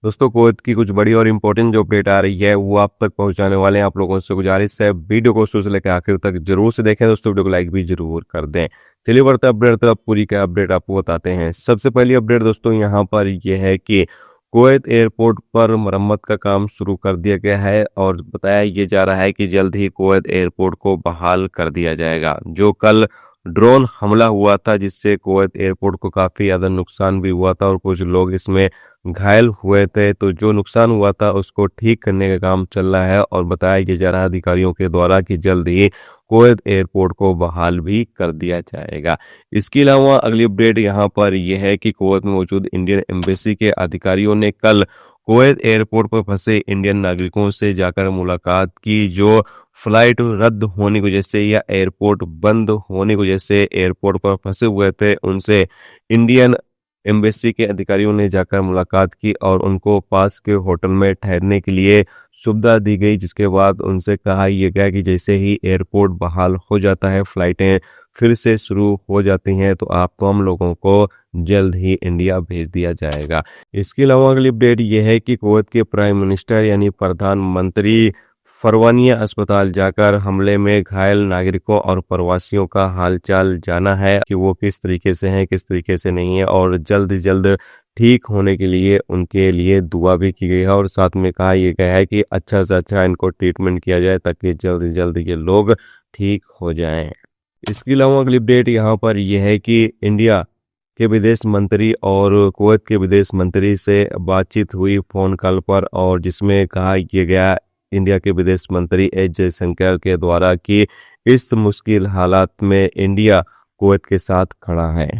दोस्तों कुवैत की कुछ बड़ी और इम्पोर्टेंट जो अपडेट आ रही है वो आप तक पहुंचाने वाले हैं। आप लोगों से गुजारिश है वीडियो को शुरू से लेकर आखिर तक जरूर से देखें दोस्तों, वीडियो को लाइक भी जरूर कर दें। चलिए बढ़ते अपडेट तरफ, पूरी का अपडेट आपको बताते हैं। सबसे पहली अपडेट दोस्तों यहाँ पर यह है कि कुवैत एयरपोर्ट पर मरम्मत का काम शुरू कर दिया गया है और बताया ये जा रहा है कि जल्द ही कुवैत एयरपोर्ट को बहाल कर दिया जाएगा। जो कल ड्रोन हमला हुआ था जिससे कुवैत एयरपोर्ट को काफी ज्यादा नुकसान भी हुआ था और कुछ लोग इसमें घायल हुए थे, तो जो नुकसान हुआ था उसको ठीक करने का काम चल रहा है और बताया ये जा रहा है अधिकारियों के द्वारा कि जल्द ही कुवैत एयरपोर्ट को बहाल भी कर दिया जाएगा। इसके अलावा अगली अपडेट यहाँ पर यह है कि कुवैत में मौजूद इंडियन एम्बेसी के अधिकारियों ने कल कुवैत एयरपोर्ट पर फंसे इंडियन नागरिकों से जाकर मुलाकात की। जो फ्लाइट रद्द होने की वजह से या एयरपोर्ट बंद होने की वजह से एयरपोर्ट पर फंसे हुए थे, उनसे इंडियन एम्बेसी के अधिकारियों ने जाकर मुलाकात की और उनको पास के होटल में ठहरने के लिए सुविधा दी गई। जिसके बाद उनसे कहा यह गया कि जैसे ही एयरपोर्ट बहाल हो जाता है, फ्लाइटें फिर से शुरू हो जाती हैं, तो आपको हम लोगों को जल्द ही इंडिया भेज दिया जाएगा। इसके अलावा अगली अपडेट यह है कि कुवैत के प्राइम मिनिस्टर यानी प्रधानमंत्री फरवानिया अस्पताल जाकर हमले में घायल नागरिकों और प्रवासियों का हालचाल जाना है कि वो किस तरीके से हैं, किस तरीके से नहीं है, और जल्द से जल्द ठीक होने के लिए उनके लिए दुआ भी की गई है और साथ में कहा यह गया है कि अच्छा से अच्छा इनको ट्रीटमेंट किया जाए ताकि जल्द से जल्द ये लोग ठीक हो जाएं। इसके अलावा अगली अपडेट यहाँ पर यह है कि इंडिया के विदेश मंत्री और कुवैत के विदेश मंत्री से बातचीत हुई फोन कॉल पर, और जिसमें कहा यह गया इंडिया के विदेश मंत्री एस जयशंकर के द्वारा कि इस मुश्किल हालात में इंडिया कुवैत के साथ खड़ा है।